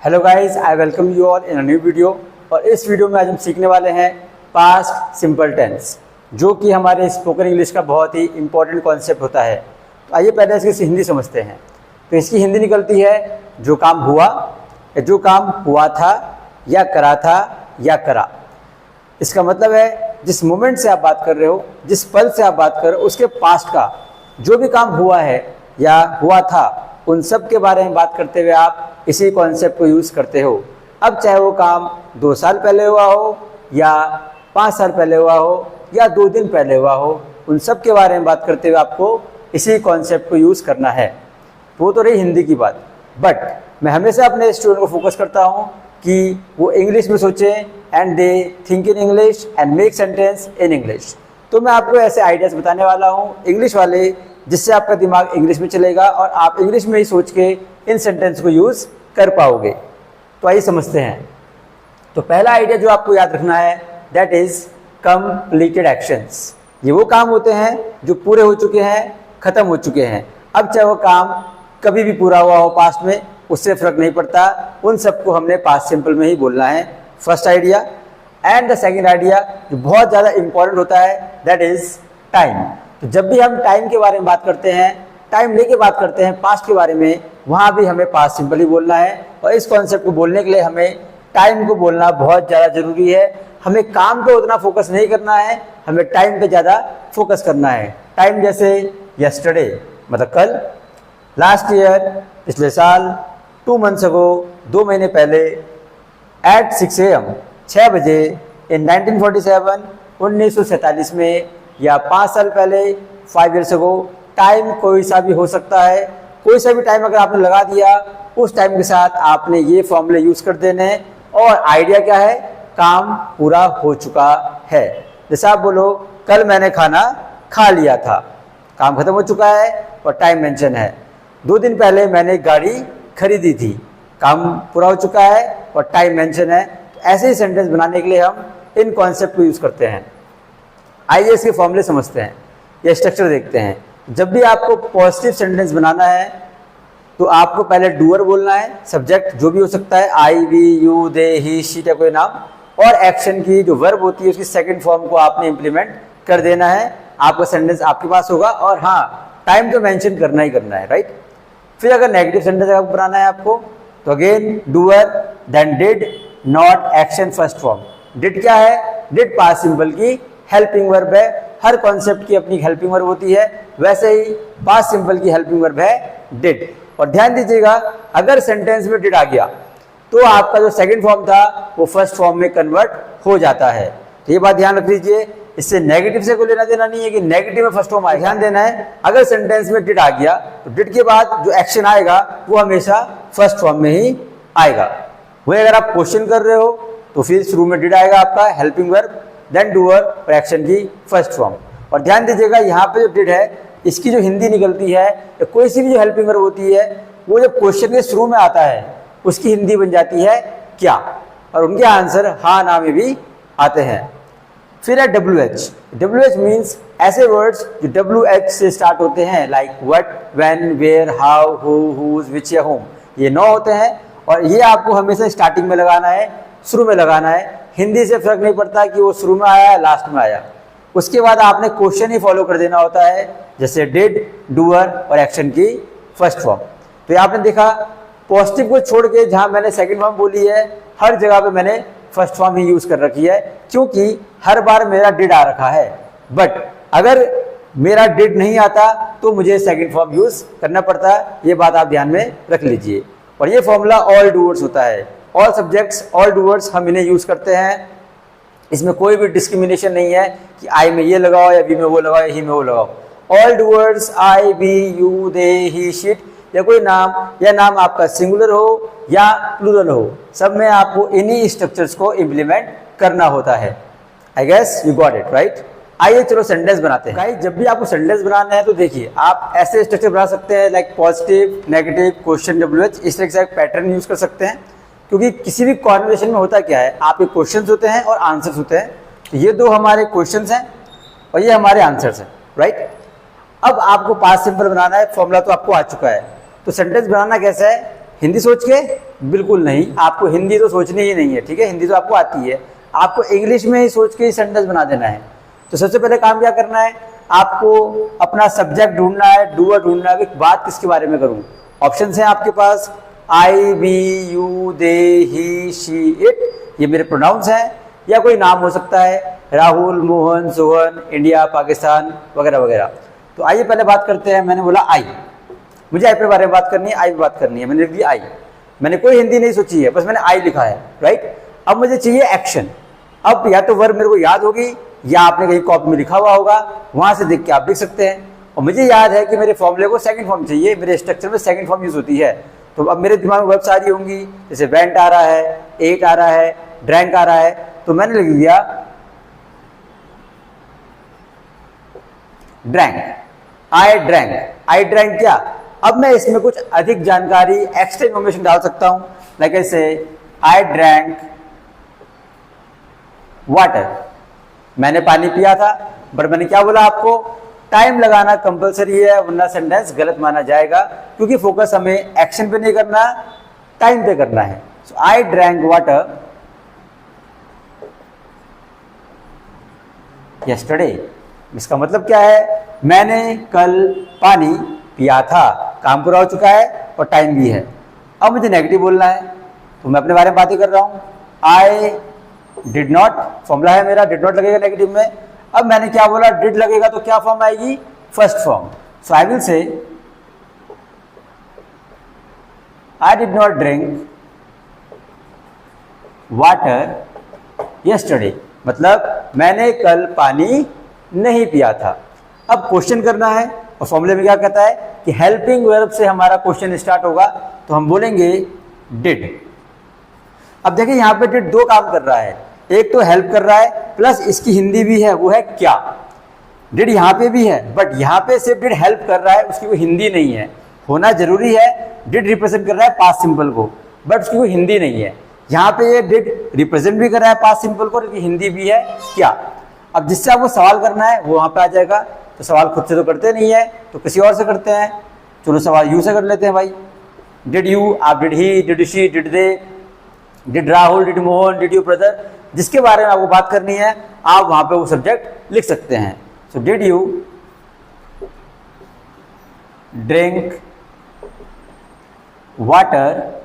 Hello guys, I welcome you all in a new video. और इस video में आज हम सीखने वाले हैं पास्ट सिंपल टेंस, जो कि हमारे स्पोकन इंग्लिश का बहुत ही इंपॉर्टेंट कॉन्सेप्ट होता है। तो आइए पहले इसकी हिंदी समझते हैं। तो इसकी हिंदी निकलती है जो काम हुआ, या जो काम हुआ था, या करा था, या करा। इसका मतलब है जिस मोमेंट से आप बात कर रहे हो, जिस पल से आप बात कर रहे हो, उसके पास्ट का जो भी काम हुआ है या हुआ था, उन सब के बारे में बात करते हुए आप इसी कॉन्सेप्ट को यूज़ करते हो। अब चाहे वो काम 2 साल पहले हुआ हो, या 5 साल पहले हुआ हो, या 2 दिन पहले हुआ हो, उन सब के बारे में बात करते हुए आपको इसी कॉन्सेप्ट को यूज़ करना है। वो तो रही हिंदी की बात, बट मैं हमेशा अपने स्टूडेंट को फोकस करता हूँ कि वो इंग्लिश में सोचें and they think in English and make sentence in English. तो मैं आपको ऐसे आइडियाज़ बताने वाला हूँ इंग्लिश वाले, जिससे आपका दिमाग इंग्लिश में चलेगा और आप इंग्लिश में ही सोच के इन सेंटेंस को यूज़ कर पाओगे। तो आइए समझते हैं। तो पहला आइडिया जो आपको याद रखना है, दैट इज़ कंप्लीटेड एक्शंस। ये वो काम होते हैं जो पूरे हो चुके हैं, ख़त्म हो चुके हैं। अब चाहे वो काम कभी भी पूरा हुआ हो पास्ट में, उससे फ़र्क नहीं पड़ता, उन सबको हमने पास्ट सिंपल में ही बोलना है। First idea. And the second idea जो बहुत ज़्यादा इंपॉर्टेंट होता है, दैट इज़ टाइम। तो जब भी हम टाइम के बारे में बात करते हैं, टाइम लेके बात करते हैं पास्ट के बारे में, वहाँ भी हमें पास्ट सिंपल ही बोलना है। और इस कॉन्सेप्ट को बोलने के लिए हमें टाइम को बोलना बहुत ज़्यादा ज़रूरी है। हमें काम पे उतना फोकस नहीं करना है, हमें टाइम पे ज़्यादा फोकस करना है। टाइम जैसे यस्टरडे मतलब कल, लास्ट ईयर पिछले साल, 2 मंथ्स अगो 2 महीने पहले, एट 6 AM 6 बजे, इन 1947 1947 में, या 5 साल पहले 5 years ago। टाइम कोई सा भी हो सकता है, कोई सा भी टाइम अगर आपने लगा दिया, उस टाइम के साथ आपने ये फॉर्मूले यूज़ कर देने हैं। और आइडिया क्या है, काम पूरा हो चुका है। जैसे आप बोलो कल मैंने खाना खा लिया था, काम खत्म हो चुका है और टाइम मेंशन है। 2 दिन पहले मैंने गाड़ी खरीदी थी, काम पूरा हो चुका है और टाइम मेंशन है। तो ऐसे ही सेंटेंस बनाने के लिए हम इन कॉन्सेप्ट को यूज़ करते हैं। आइए इसके फॉर्मूले समझते हैं, ये स्ट्रक्चर देखते हैं। जब भी आपको पॉजिटिव सेंटेंस बनाना है तो आपको पहले डूअर बोलना है, सब्जेक्ट जो भी हो सकता है, I, we, you, they, he, she का कोई नाम, और एक्शन की जो वर्ब होती है उसकी सेकंड फॉर्म को आपने इंप्लीमेंट कर देना है। आपका सेंटेंस आपके पास होगा। और हाँ, टाइम तो मेंशन करना ही करना है, राइट। फिर अगर नेगेटिव सेंटेंस आपको बनाना है आपको, तो again doer, then did, not, action, first form. Did क्या है, डिड पास्ट सिंपल की हेल्पिंग वर्ब है। हर कॉन्सेप्ट की अपनी हेल्पिंग वर्ब होती है, वैसे ही पास्ट सिंपल की हेल्पिंग वर्ब है डिड। और ध्यान दीजिएगा, अगर सेंटेंस में डिड आ गया तो आपका जो सेकंड फॉर्म था वो फर्स्ट फॉर्म में कन्वर्ट हो जाता है। तो ये बात ध्यान रख लीजिए। इससे नेगेटिव से कोई लेना देना नहीं है कि नेगेटिव में फर्स्ट फॉर्म आएगा। ध्यान देना है, अगर सेंटेंस में डिड आ गया तो डिड के बाद जो एक्शन आएगा वो हमेशा फर्स्ट फॉर्म में ही आएगा। वही अगर आप क्वेश्चन कर रहे हो तो फिर शुरू में डिड आएगा आपका हेल्पिंग वर्ब, देन डूअर और एक्शन की फर्स्ट फॉर्म। और ध्यान दीजिएगा, यहाँ पे जो डिड है इसकी जो हिंदी निकलती है, या कोई सी भी जो हेल्पिंग वर्ब होती है, वो जब क्वेश्चन के शुरू में आता है उसकी हिंदी बन जाती है क्या, और उनके आंसर हाँ ना में भी आते हैं। फिर है WH। WH मीन्स ऐसे वर्ड्स जो WH से स्टार्ट होते हैं, like what, when, where, how, who, whose, which या होम। ये 9 होते हैं और ये आपको हमेशा स्टार्टिंग में लगाना है, शुरू में लगाना है। हिंदी से फर्क नहीं पड़ता कि वो शुरू में आया या लास्ट में आया। उसके बाद आपने क्वेश्चन ही फॉलो कर देना होता है, जैसे डिड, डूअर और एक्शन की फर्स्ट फॉर्म। तो आपने देखा, पॉजिटिव को छोड़ के जहां मैंने सेकंड फॉर्म बोली है, हर जगह पे मैंने फर्स्ट फॉर्म ही यूज कर रखी है, क्योंकि हर बार मेरा डिड आ रखा है। बट अगर मेरा डिड नहीं आता तो मुझे सेकंड फॉर्म यूज करना पड़ता है। ये बात आप ध्यान में रख लीजिए। और ये फॉर्मूला ऑल डूअर्स होता है, ऑल सब्जेक्ट्स, ऑल डूअर्स, हम इन्हें यूज करते हैं। इसमें कोई भी डिस्क्रिमिनेशन नहीं है कि आई में ये लगाओ या बी में वो लगाओ या ही में वो लगाओ। All doers, I, we, you, they, he, she, या कोई नाम, या नाम आपका सिंगुलर हो या प्लूरल हो, सब में आपको इन्हीं स्ट्रक्चर्स को इम्प्लीमेंट करना होता है। I guess you got it, right. आइए चलो सेंटेंस बनाते हैं। गाइस, जब भी आपको सेंटेंस बनाना है तो देखिए, आप ऐसे स्ट्रक्चर बना सकते हैं, like positive, negative, question, WH। इस तरह से एक पैटर्न यूज कर सकते हैं, क्योंकि किसी भी कॉन्वर्सेशन में होता क्या है, आपके क्वेश्चंस होते हैं और आंसर्स होते हैं। तो ये 2 हमारे क्वेश्चंस हैं और ये हमारे आंसर्स हैं, राइट। अब आपको पास्ट सिंपल बनाना है, फॉर्मूला तो आपको आ चुका है। तो सेंटेंस बनाना कैसा है, हिंदी सोच के? बिल्कुल नहीं, आपको हिंदी तो सोचनी ही नहीं है, ठीक है, हिंदी तो आपको आती है, आपको इंग्लिश में ही सोच के ही सेंटेंस बना देना है। तो सबसे पहले काम क्या करना है, आपको अपना सब्जेक्ट ढूंढना है, डूअर ढूंढना है। बात किसके बारे में करूं? ऑप्शंस हैं आपके पास, I, we, you, they, he, she, it, ये मेरे प्रोनाउंस हैं, या कोई नाम हो सकता है, राहुल, मोहन, सोहन, इंडिया, पाकिस्तान वगैरह वगैरह। तो आइए पहले बात करते हैं। मैंने बोला आई, मुझे आई पे बारे में बात करनी है, आई पे बात करनी है, मैंने लिख दिया आई। मैंने कोई हिंदी नहीं सोची है, बस मैंने आई लिखा है, राइट। अब मुझे चाहिए एक्शन। अब या तो वर्ब मेरे को याद होगी या आपने कहीं कॉपी में लिखा हुआ होगा, वहां से देख के आप लिख सकते हैं। और मुझे याद है कि मेरे फॉर्मूले को सेकंड फॉर्म चाहिए, मेरे स्ट्रक्चर में सेकंड फॉर्म यूज होती है। तो अब मेरे दिमाग में वर्ब सारी होंगी, जैसे वेंट आ रहा है, एट आ रहा है, ड्रैंक आ रहा है, तो मैंने लिख दिया drank, I drank. I drank क्या? अब मैं इसमें कुछ अधिक जानकारी, एक्स्ट्रा इन्फॉर्मेशन डाल सकता हूं, लाइक ऐसे आई ड्रैंक वाटर, मैंने पानी पिया था। बट मैंने क्या बोला आपको, टाइम लगाना कंपलसरी है, वरना सेंटेंस गलत माना जाएगा, क्योंकि फोकस हमें एक्शन पे नहीं करना, टाइम पे करना है। सो आई ड्रैंक वाटर यस्टरडे। इसका मतलब क्या है, मैंने कल पानी पिया था। काम पूरा हो चुका है और टाइम भी है। अब मुझे नेगेटिव बोलना है, तो मैं अपने बारे में बातें कर रहा हूं। आई डिड नॉट, फॉर्मूला है मेरा, डिड नॉट लगेगा नेगेटिव में। अब मैंने क्या बोला, डिड लगेगा तो क्या फॉर्म आएगी, first form. So I will से I did not drink water yesterday, मतलब मैंने कल पानी नहीं पिया था। अब क्वेश्चन करना है, और फॉर्मूले में क्या कहता है कि हेल्पिंग वर्ब से हमारा क्वेश्चन स्टार्ट होगा, तो हम बोलेंगे डिड। अब देखिए यहां पे डिड दो काम कर रहा है, एक तो हेल्प कर रहा है, प्लस इसकी हिंदी भी है, वो है क्या। डिड यहां पे भी है, बट यहां पे सिर्फ डिड हेल्प कर रहा है, उसकी कोई हिंदी नहीं है। होना जरूरी है, डिड रिप्रेजेंट कर रहा है पास्ट सिंपल को, बट उसकी कोई हिंदी नहीं है। यहाँ पे ये डिड रिप्रेजेंट भी कर रहा है पास्ट सिंपल को, लेकिन हिंदी भी है क्या। अब जिससे आपको सवाल करना है वो वहां पे आ जाएगा। तो सवाल खुद से तो करते नहीं है, तो किसी और से करते हैं। चलो सवाल यू से कर लेते हैं भाई। डिड यू, आप did he, did she, did they, did Rahul, did Mohan, did you brother, जिसके बारे में आपको बात करनी है आप वहां पे वो सब्जेक्ट लिख सकते हैं। So did you drink water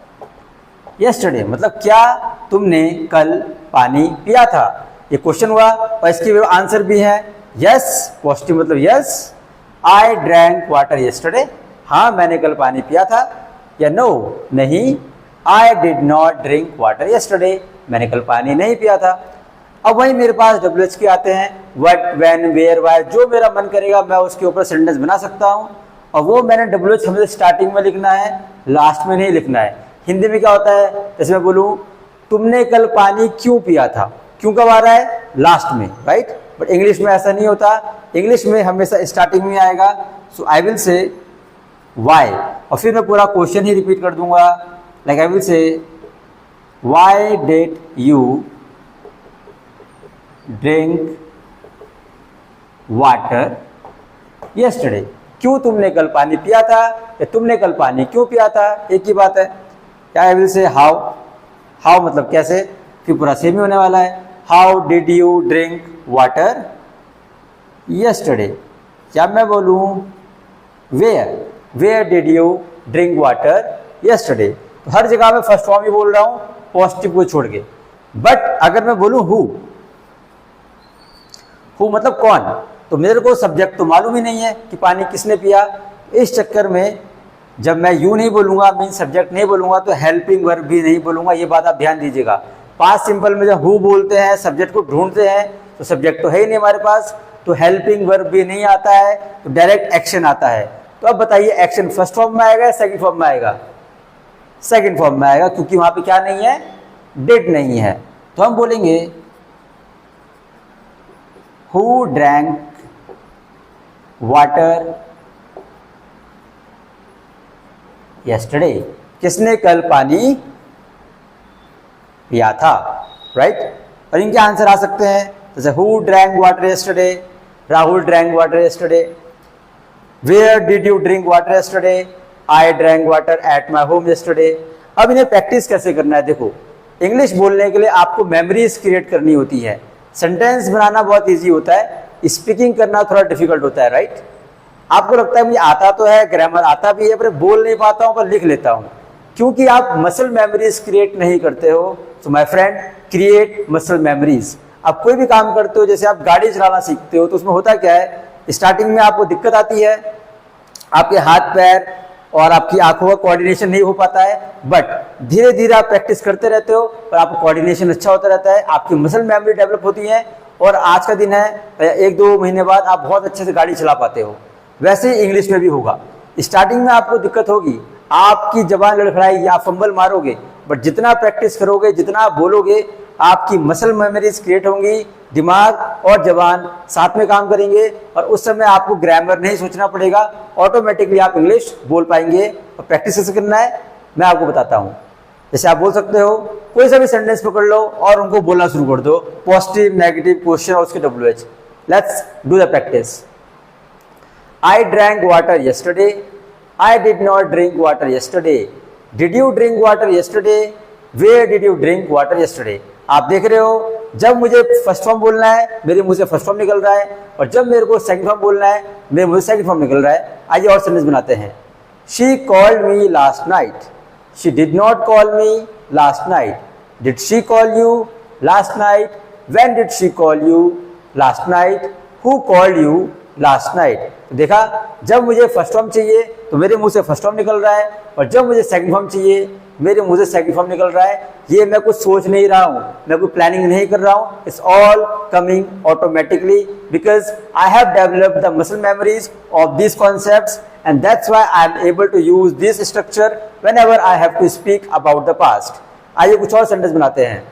yesterday, मतलब क्या तुमने कल पानी पिया था। ये क्वेश्चन हुआ और इसकी आंसर भी है यस, पॉजिटिव मतलब यस। आई ड्रैंक वाटर यस्टरडे, हाँ मैंने कल पानी पिया था। या नो, नहीं, I did not drink water yesterday, मैंने कल पानी नहीं पिया था। अब वही मेरे पास WH के आते हैं, व्हाट, व्हेन, वेयर, वाई, जो मेरा मन करेगा मैं उसके ऊपर सेंटेंस बना सकता हूँ। और वो मैंने WH हमें स्टार्टिंग में लिखना है, लास्ट में नहीं लिखना है। हिंदी में क्या होता है, जैसे मैं बोलूँ तुमने कल पानी क्यों पिया था, क्यों कब आ रहा है, लास्ट में, राइट। बट इंग्लिश में ऐसा नहीं होता, इंग्लिश में हमेशा स्टार्टिंग में आएगा। सो आई विल से वाई, और फिर मैं पूरा क्वेश्चन ही रिपीट कर दूंगा, लाइक आई विल से why did you drink water yesterday, क्यों तुमने कल पानी पिया था, या तुमने कल पानी क्यों पिया था, एक ही बात है। क्या I will say how, how मतलब कैसे, फिर पूरा सेम ही होने वाला है। How did you drink water yesterday. क्या मैं बोलूँ where, where did you drink water yesterday. तो हर जगह मैं फर्स्ट फॉर्म ही बोल रहा हूँ, पॉजिटिव को छोड़ के। बट अगर मैं बोलूँ हु मतलब कौन, तो मेरे को सब्जेक्ट तो मालूम ही नहीं है कि पानी किसने पिया। इस चक्कर में जब मैं यू नहीं बोलूंगा, मीन सब्जेक्ट नहीं बोलूंगा, तो हेल्पिंग वर्ब भी नहीं बोलूंगा। ये बात आप ध्यान दीजिएगा। पास्ट सिंपल में जब हु बोलते हैं, सब्जेक्ट को ढूंढते हैं, तो सब्जेक्ट तो है ही नहीं हमारे पास, तो हेल्पिंग वर्ब भी नहीं आता है, तो डायरेक्ट एक्शन आता है। तो अब बताइए एक्शन फर्स्ट फॉर्म में आएगा या सेकंड फॉर्म में आएगा, सेकंड फॉर्म में आएगा, क्योंकि वहां पे क्या नहीं है, डिड नहीं है। तो हम बोलेंगे हु ड्रैंक वाटर यस्टरडे, किसने कल पानी पिया था, राइट। और इनके आंसर आ सकते हैं, जैसे who drank water yesterday, Rahul drank water yesterday, where did you drink water yesterday, I drank water at my home yesterday. अब इन्हें प्रैक्टिस कैसे करना है? देखो, इंग्लिश बोलने के लिए आपको मेमोरीज क्रिएट करनी होती है। सेंटेंस बनाना बहुत इजी होता है, स्पीकिंग करना थोड़ा डिफिकल्ट होता है, राइट? आपको लगता है मुझे आता तो है, ग्रामर आता भी है, पर बोल नहीं पाता हूं, पर लिख लेता हूं, क्योंकि आप मसल मेमोरीज क्रिएट नहीं करते हो। So my friend, create muscle memories. आप कोई भी काम करते हो, जैसे आप गाड़ी चलाना सीखते हो, तो उसमें होता क्या है, स्टार्टिंग में आपको दिक्कत आती है, आपके हाथ पैर और आपकी आंखों का कोऑर्डिनेशन नहीं हो पाता है, बट धीरे धीरे आप प्रैक्टिस करते रहते हो और आपका कोऑर्डिनेशन अच्छा होता रहता है, आपकी मसल मेमोरी डेवलप होती है और आज का दिन है, 1-2 महीने बाद आप बहुत अच्छे से गाड़ी चला पाते हो। वैसे ही इंग्लिश में भी होगा। स्टार्टिंग में आपको दिक्कत होगी, आपकी जबान लड़खड़ाएगी, आप फंबल मारोगे, बट जितना प्रैक्टिस करोगे, जितना आप बोलोगे, आपकी मसल मेमोरीज क्रिएट होंगी, दिमाग और जबान साथ में काम करेंगे और उस समय आपको ग्रामर नहीं सोचना पड़ेगा, ऑटोमेटिकली आप इंग्लिश बोल पाएंगे। और प्रैक्टिस कैसे करना है मैं आपको बताता हूँ। जैसे आप बोल सकते हो, कोई सा भी सेंटेंस पकड़ लो और उनको बोलना शुरू कर दो, पॉजिटिव, नेगेटिव, क्वेश्चन और उसके WH। Let's do the practice. I drank water yesterday. I did not drink water yesterday. Did you drink water yesterday? Where did you drink water yesterday? आप देख रहे हो, जब मुझे फर्स्ट फॉर्म बोलना है मेरे मुंह से फर्स्ट फॉर्म निकल रहा है, और जब मेरे को सेकंड फॉर्म बोलना है मेरे मुंह से सेकंड फॉर्म निकल रहा है। आइए और सेंटेंस बनाते हैं। She called me last night. She did not call me last night. Did she call you last night? When did she call you last night? Who called you last night? देखा, जब मुझे first form चाहिए तो मेरे मुंह से first form निकल रहा है, और जब मुझे सेकंड फॉर्म चाहिए मेरे मुंह से सेकंड फॉर्म निकल रहा है। ये मैं कुछ सोच नहीं रहा हूँ, मैं कोई प्लानिंग नहीं कर रहा हूँ, it's all coming automatically because I have developed the muscle memories of this concepts and that's why I am able to use this structure whenever I have to speak about the past. आइए कुछ और sentence बनाते हैं।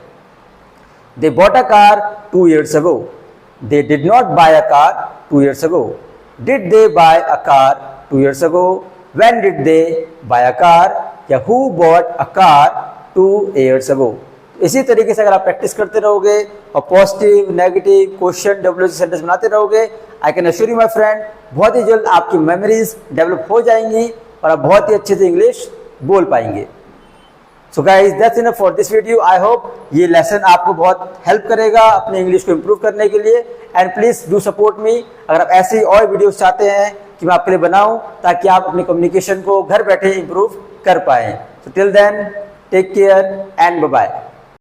They bought a car 2 years ago. They did not buy a car 2 years ago. Did they buy a car 2 years ago? When did they buy a car? या who bought a car 2 years ago? इसी तरीके से अगर आप practice करते रहोगे और positive, negative, question, WH sentence बनाते रहोगे, I can assure you my friend, बहुत ही जल्द आपकी मेमोरीज डेवलप हो जाएंगी और आप बहुत ही अच्छे से इंग्लिश बोल पाएंगे। So guys, that's enough for this video. I hope ये लेसन आपको बहुत हेल्प करेगा अपने इंग्लिश को इम्प्रूव करने के लिए। And please do support me. अगर आप ऐसे ही और वीडियोस चाहते हैं कि मैं आपके लिए बनाऊं ताकि आप अपनी कम्युनिकेशन को घर बैठे इम्प्रूव कर पाएं। So till then, take care and bye bye.